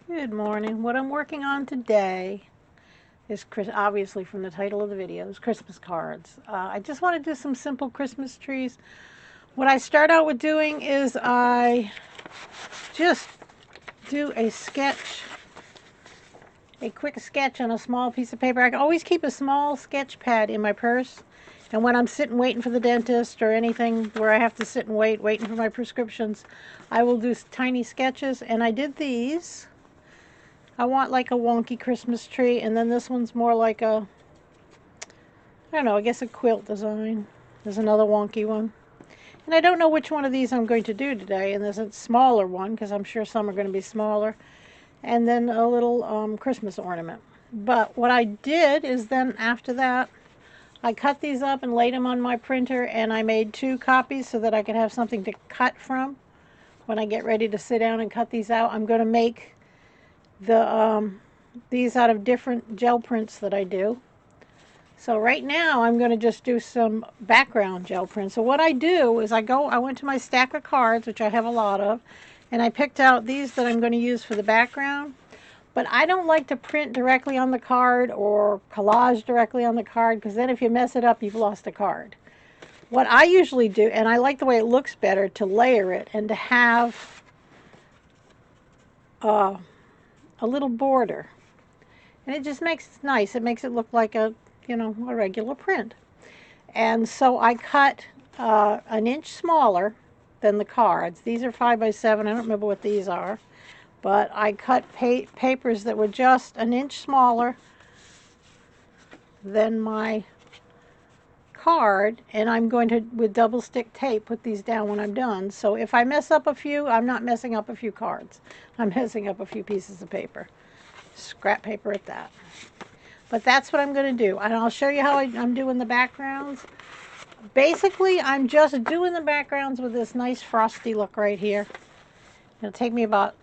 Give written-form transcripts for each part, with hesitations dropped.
Good morning. What I'm working on today is, obviously from the title of the video, is Christmas cards. I just want to do some simple Christmas trees. What I start out with doing is I just do a quick sketch on a small piece of paper. I always keep a small sketch pad in my purse. And when I'm sitting waiting for the dentist or anything where I have to sit and waiting for my prescriptions, I will do tiny sketches. And I did these. I want like a wonky Christmas tree, and then this one's more like I don't know, I guess a quilt design. There's another wonky one. And I don't know which one of these I'm going to do today, and there's a smaller one, because I'm sure some are going to be smaller, and then a little Christmas ornament. But what I did is then after that, I cut these up and laid them on my printer, and I made 2 copies so that I could have something to cut from when I get ready to sit down and cut these out. I'm going to make these out of different gel prints that I do. So right now I'm going to just do some background gel prints. So what I do is I went to my stack of cards, which I have a lot of, and I picked out these that I'm going to use for the background. But I don't like to print directly on the card or collage directly on the card, because then if you mess it up, you've lost a card. What I usually do, and I like the way it looks better, to layer it and to have uh, a little border. And it just makes it nice. It makes it look like a regular print. And so I cut an inch smaller than the cards. These are 5 by 7. I don't remember what these are. But I cut papers that were just an inch smaller than my card. And I'm going to, with double stick tape, put these down when I'm done. So if I mess up a few, I'm not messing up a few cards. I'm messing up a few pieces of paper. Scrap paper at that. But that's what I'm going to do. And I'll show you how I'm doing the backgrounds. Basically, I'm just doing the backgrounds with this nice frosty look right here. It'll take me about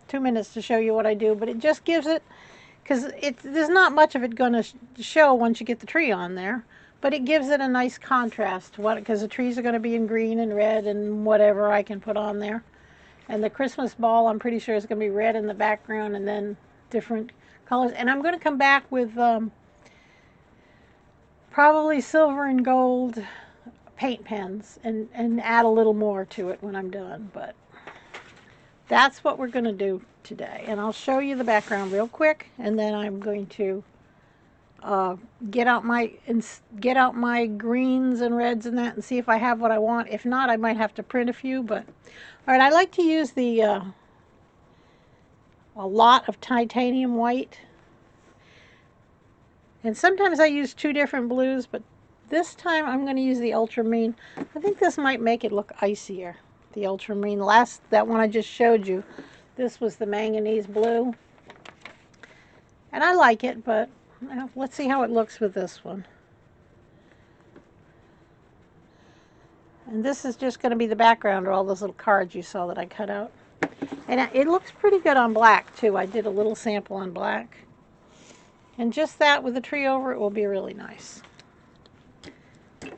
2 minutes to show you what I do, but it just gives it, because there's not much of it going to show once you get the tree on there, but it gives it a nice contrast, because the trees are going to be in green and red and whatever I can put on there. And the Christmas ball, I'm pretty sure, is going to be red in the background and then different colors. And I'm going to come back with probably silver and gold paint pens and add a little more to it when I'm done. But that's what we're going to do today. And I'll show you the background real quick, and then I'm going to get out my greens and reds and that, and see if I have what I want. If not, I might have to print a few. But all right, I like to use the a lot of titanium white, and sometimes I use 2 different blues, but this time I'm going to use the ultramarine. I think this might make it look icier. The ultramarine, that one I just showed you, this was the manganese blue, and I like it, but let's see how it looks with this one. And this is just going to be the background of all those little cards you saw that I cut out. And it looks pretty good on black too. I did a little sample on black. And just that with the tree over it will be really nice. And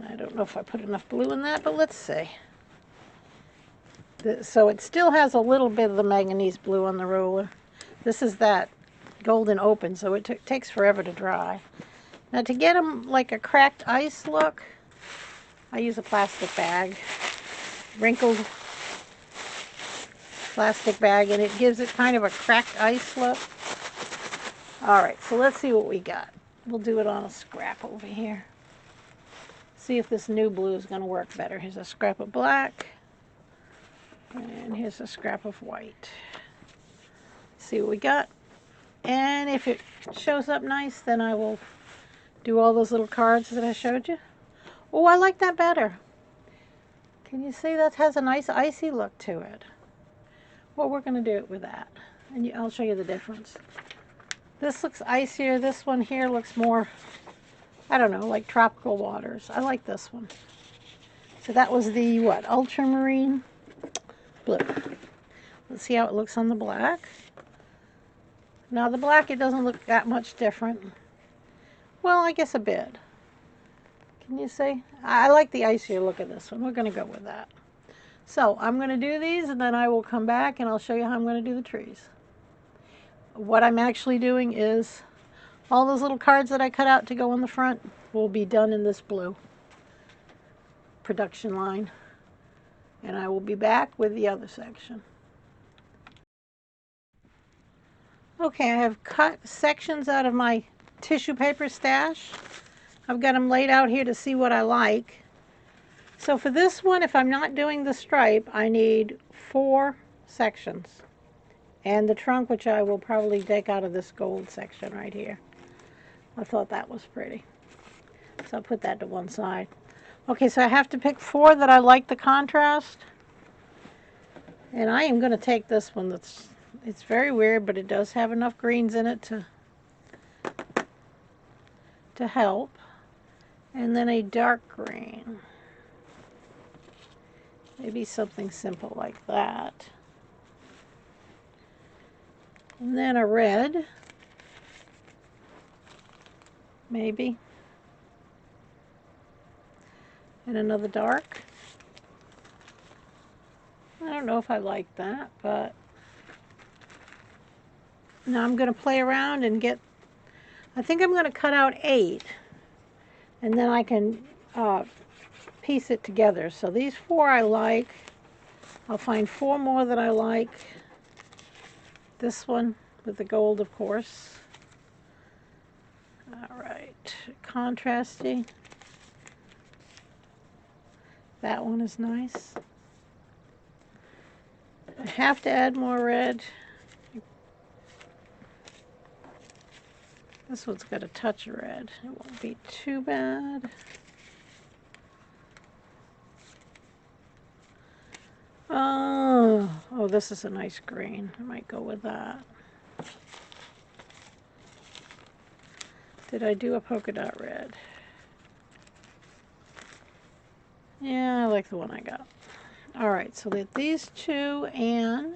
I don't know if I put enough blue in that, but let's see. So it still has a little bit of the manganese blue on the roller. This is that golden open, so it takes forever to dry. Now to get them like a cracked ice look, I use a plastic bag, wrinkled plastic bag, and it gives it kind of a cracked ice look. All right, so let's see what we got. We'll do it on a scrap over here. See if this new blue is going to work better. Here's a scrap of black, and here's a scrap of white. See what we got. And if it shows up nice, then I will do all those little cards that I showed you. Oh, I like that better. Can you see that has a nice icy look to it? Well, we're going to do it with that, and I'll show you the difference. This looks icier. This one here looks more, I don't know, like tropical waters. I like this one. So that was the, ultramarine blue. Let's see how it looks on the black. Now the black, it doesn't look that much different. Well, I guess a bit. Can you see? I like the icier look of this one. We're going to go with that. So I'm going to do these and then I will come back and I'll show you how I'm going to do the trees. What I'm actually doing is all those little cards that I cut out to go on the front will be done in this blue production line. And I will be back with the other section. Okay, I have cut sections out of my tissue paper stash. I've got them laid out here to see what I like. So for this one, if I'm not doing the stripe, I need 4 sections. And the trunk, which I will probably take out of this gold section right here. I thought that was pretty. So I'll put that to one side. Okay, so I have to pick 4 that I like the contrast. And I am going to take this one it's very weird, but it does have enough greens in it to help. And then a dark green. Maybe something simple like that. And then a red. Maybe. And another dark. I don't know if I like that, but now I'm going to play around and get, I think I'm going to cut out 8 and then I can piece it together. So these 4 I like. I'll find 4 more that I like. This one with the gold, of course. All right, contrasty. That one is nice. I have to add more red. This one's got a touch of red. It won't be too bad. Oh, this is a nice green. I might go with that. Did I do a polka dot red? Yeah, I like the one I got. All right, so with these 2 and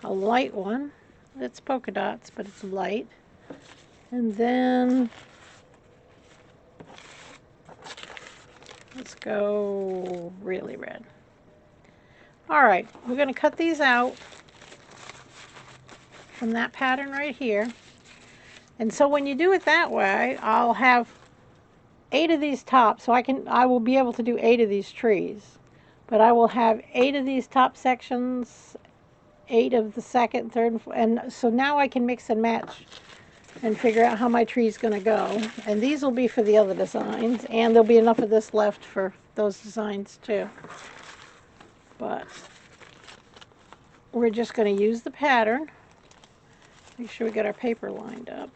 a light one. It's polka dots, but it's light. And then let's go really red. All right, we're going to cut these out from that pattern right here. And so when you do it that way, I'll have 8 of these tops, so I will be able to do 8 of these trees. But I will have 8 of these top sections, 8 of the second, third, and so now I can mix and match and figure out how my tree is going to go. And these will be for the other designs, and there'll be enough of this left for those designs too. But we're just going to use the pattern. Make sure we get our paper lined up.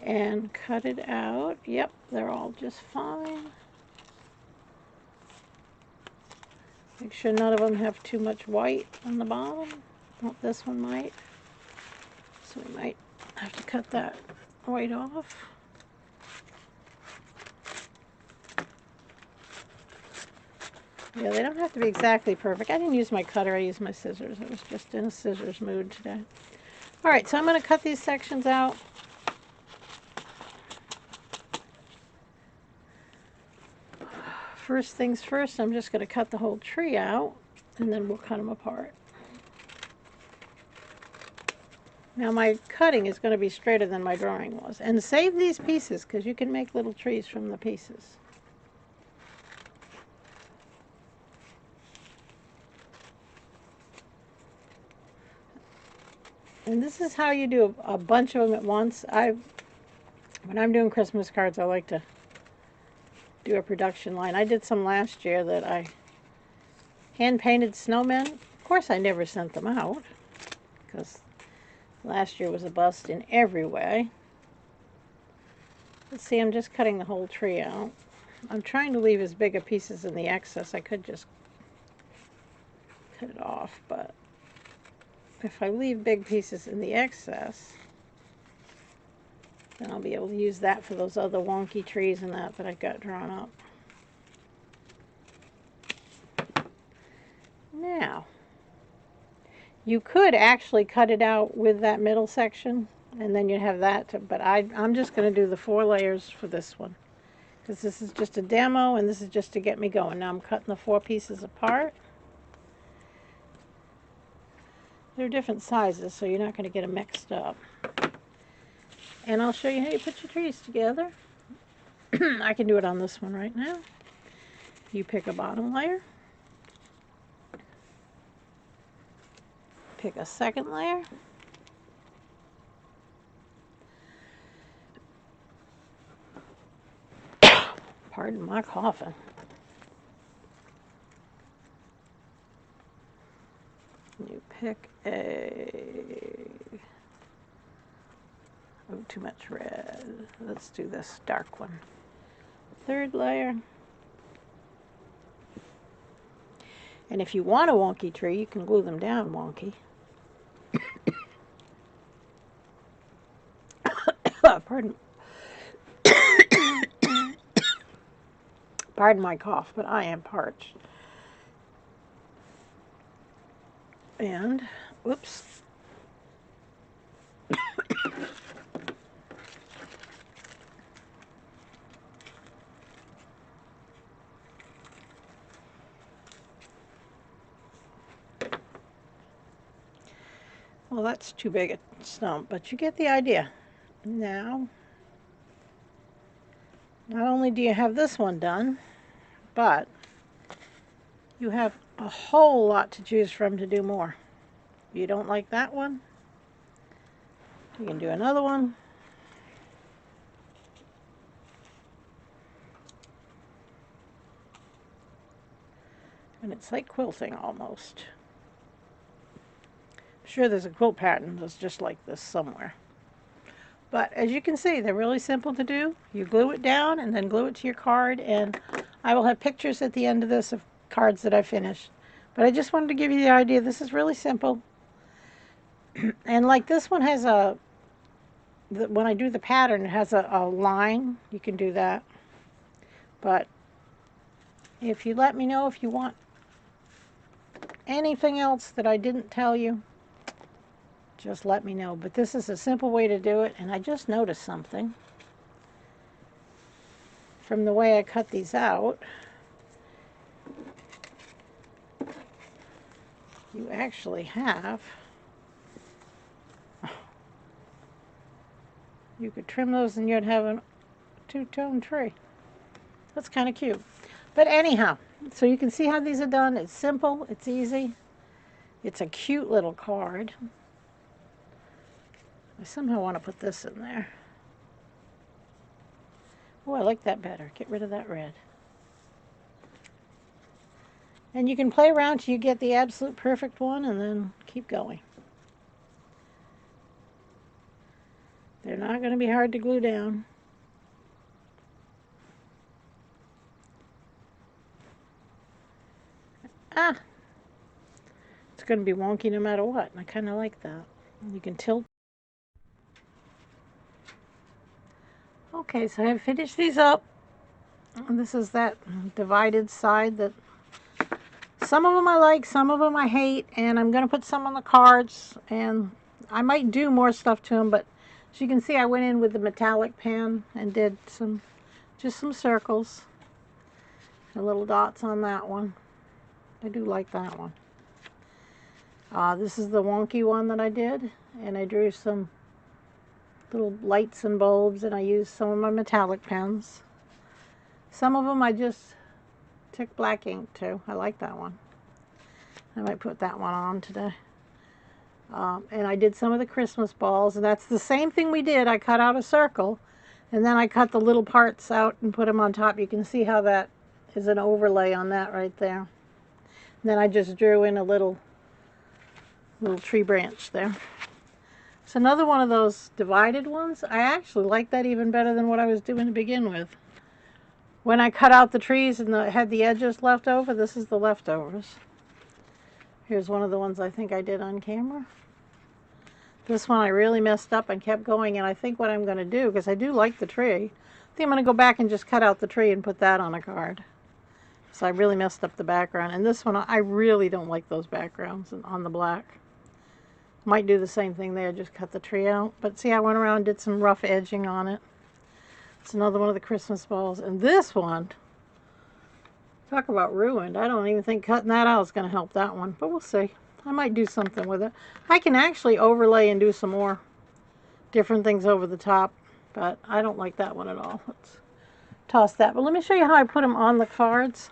And cut it out. Yep, they're all just fine. Make sure none of them have too much white on the bottom. Well, this one might. So we might have to cut that white off. Yeah, they don't have to be exactly perfect. I didn't use my cutter, I used my scissors. I was just in a scissors mood today. All right, so I'm going to cut these sections out. First things first, I'm just going to cut the whole tree out, and then we'll cut them apart. Now my cutting is going to be straighter than my drawing was. And save these pieces, because you can make little trees from the pieces. And this is how you do a bunch of them at once. When I'm doing Christmas cards, I like to do a production line. I did some last year that I hand-painted snowmen. Of course, I never sent them out, because last year was a bust in every way. Let's see, I'm just cutting the whole tree out. I'm trying to leave as big a pieces in the excess. I could just cut it off, but if I leave big pieces in the excess, then I'll be able to use that for those other wonky trees and that I've got drawn up. Now, you could actually cut it out with that middle section, and then you'd have that, but I'm just going to do the 4 layers for this one, because this is just a demo and this is just to get me going. Now I'm cutting the 4 pieces apart. They're different sizes, so you're not going to get them mixed up. And I'll show you how you put your trees together. I can do it on this one right now. You pick a bottom layer. Pick a second layer. Pardon my coughing. You pick a... Oh, too much red. Let's do this dark one. Third layer. And if you want a wonky tree, you can glue them down wonky. Pardon. Pardon my cough, but I am parched. And, whoops. Well, that's too big a stump, but you get the idea. Now, not only do you have this one done, but you have a whole lot to choose from to do more. You don't like that one? You can do another one. And it's like quilting almost. I'm sure there's a quilt pattern that's just like this somewhere. But as you can see, they're really simple to do. You glue it down and then glue it to your card, and I will have pictures at the end of this of cards that I finished. But I just wanted to give you the idea. This is really simple. And like this one has a, when I do the pattern, it has a line. You can do that. But if you let me know if you want anything else that I didn't tell you, just let me know. But this is a simple way to do it, and I just noticed something from the way I cut these out. You actually have, you could trim those and you'd have a two-tone tree. That's kind of cute. But anyhow, so you can see how these are done. It's simple, it's easy, it's a cute little card. I somehow want to put this in there. Oh, I like that better. Get rid of that red. And you can play around till you get the absolute perfect one and then keep going. They're not going to be hard to glue down. Ah! It's going to be wonky no matter what, and I kind of like that. You can tilt. Okay, so I have finished these up. And this is that divided side that some of them I like, some of them I hate, and I'm going to put some on the cards, and I might do more stuff to them, but as you can see, I went in with the metallic pen and did just some circles and little dots on that one. I do like that one. This is the wonky one that I did, and I drew some little lights and bulbs, and I used some of my metallic pens. Some of them I just took black ink to. I like that one. I might put that one on today. And I did some of the Christmas balls, and that's the same thing we did. I cut out a circle, and then I cut the little parts out and put them on top. You can see how that is an overlay on that right there. And then I just drew in a little tree branch there. It's another one of those divided ones. I actually like that even better than what I was doing to begin with. When I cut out the trees and had the edges left over, this is the leftovers. Here's one of the ones I think I did on camera. This one I really messed up and kept going, and I think what I'm going to do, because I do like the tree, I think I'm going to go back and just cut out the tree and put that on a card. So I really messed up the background. And this one, I really don't like those backgrounds on the black. Might do the same thing there, just cut the tree out. But see, I went around and did some rough edging on it. It's another one of the Christmas balls. And this one, talk about ruined. I don't even think cutting that out is going to help that one. But we'll see. I might do something with it. I can actually overlay and do some more different things over the top. But I don't like that one at all. Let's toss that. But let me show you how I put them on the cards.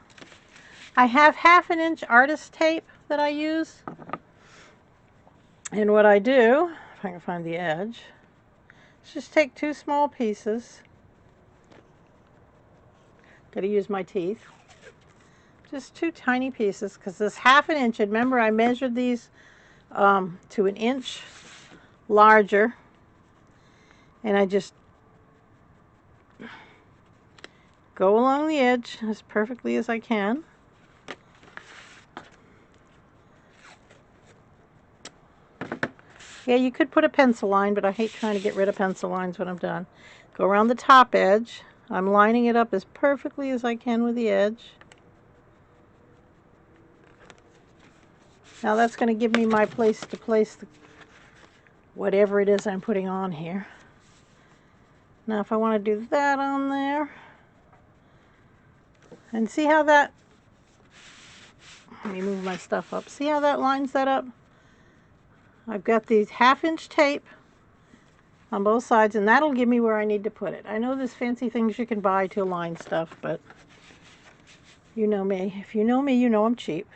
I have 1/2 inch artist tape that I use. And what I do, if I can find the edge, is just take 2 small pieces. Gotta use my teeth. Just 2 tiny pieces, because this 1/2 inch, remember I measured these to 1 inch larger. And I just go along the edge as perfectly as I can. Yeah, you could put a pencil line, but I hate trying to get rid of pencil lines when I'm done. Go around the top edge. I'm lining it up as perfectly as I can with the edge. Now that's going to give me my place to place whatever it is I'm putting on here. Now if I want to do that on there, and see how that, let me move my stuff up. See how that lines that up? I've got these 1/2 inch tape on both sides, and that'll give me where I need to put it. I know there's fancy things you can buy to align stuff, but you know me. If you know me, you know I'm cheap.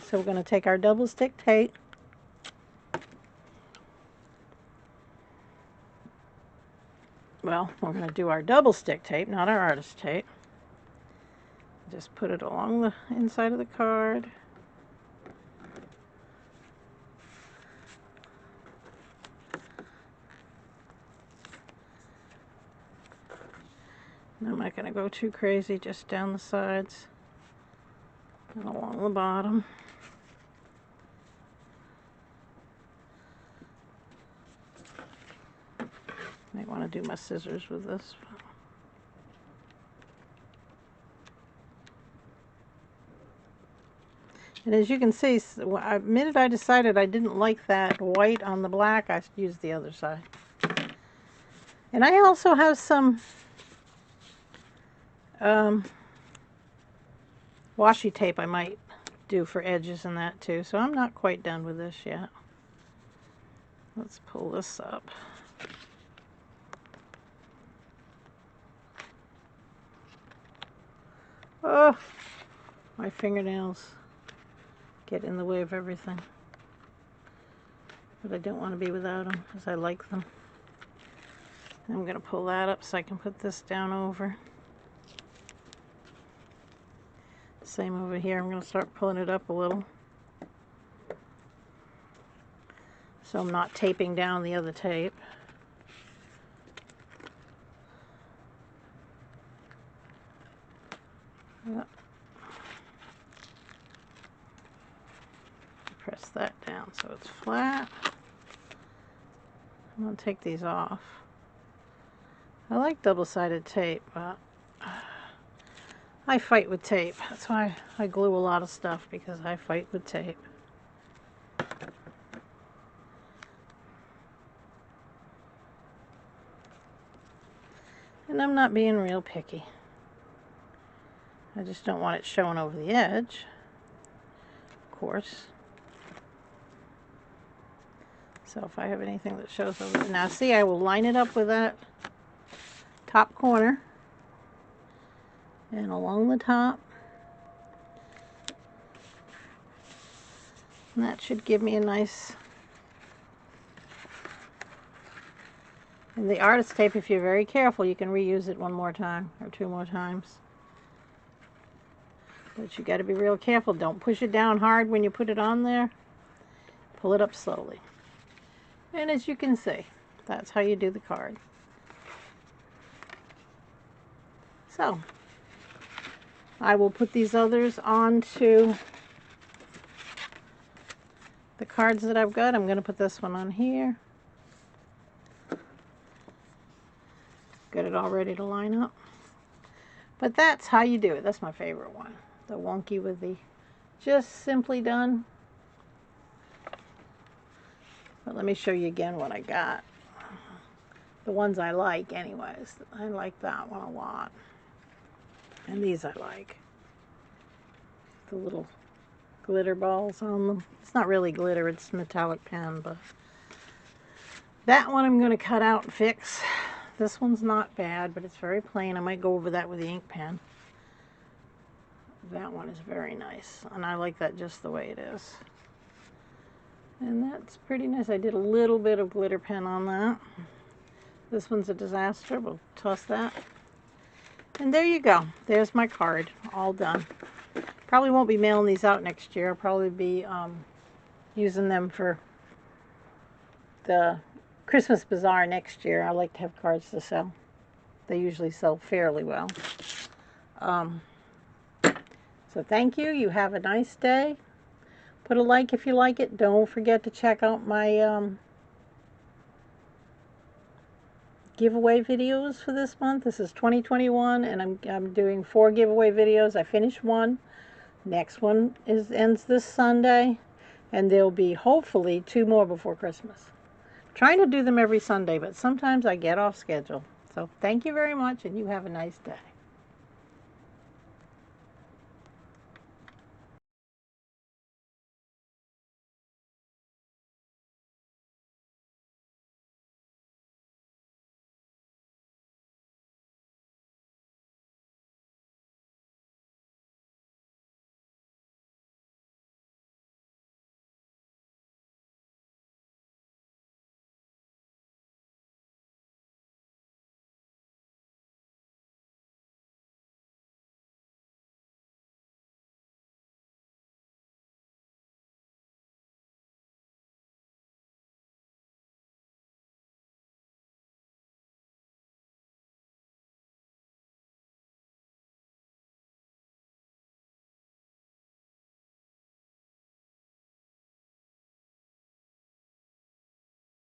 So we're going to take our double stick tape. Well, we're going to do our double stick tape, not our artist tape. Just put it along the inside of the card. I'm not going to go too crazy, just down the sides and along the bottom. Might want to do my scissors with this. And as you can see, the minute I decided I didn't like that white on the black, I used the other side. And I also have some washi tape I might do for edges and that too. So I'm not quite done with this yet. Let's pull this up. Oh, my fingernails get in the way of everything. But I don't want to be without them because I like them. I'm going to pull that up so I can put this down over. Same over here. I'm going to start pulling it up a little, so I'm not taping down the other tape. Yep. Press that down so it's flat. I'm going to take these off. I like double-sided tape, but I fight with tape. That's why I glue a lot of stuff, because I fight with tape. And I'm not being real picky. I just don't want it showing over the edge, of course. So if I have anything that shows over it. Now see, I will line it up with that top corner and along the top. And that should give me a nice... And the artist tape, if you're very careful, you can reuse it 1 more time or 2 more times. But you got to be real careful. Don't push it down hard when you put it on there. Pull it up slowly. And as you can see, that's how you do the card. So, I will put these others onto the cards that I've got. I'm going to put this one on here. Get it all ready to line up. But that's how you do it. That's my favorite one. The wonky with the just simply done. But let me show you again what I got. The ones I like anyways. I like that one a lot. And these I like. The little glitter balls on them. It's not really glitter, it's metallic pen, but that one I'm going to cut out and fix. This one's not bad, but it's very plain. I might go over that with the ink pen. That one is very nice, and I like that just the way it is. And that's pretty nice. I did a little bit of glitter pen on that. This one's a disaster. We'll toss that. And there you go. There's my card. All done. Probably won't be mailing these out next year. I'll probably be using them for the Christmas Bazaar next year. I like to have cards to sell. They usually sell fairly well. So thank you. You have a nice day. Put a like if you like it. Don't forget to check out my giveaway videos for this month. This is 2021, and I'm doing 4 giveaway videos. I finished one. Next one ends this Sunday, and there'll be hopefully 2 more before Christmas. I'm trying to do them every Sunday, but sometimes I get off schedule. So thank you very much, and you have a nice day.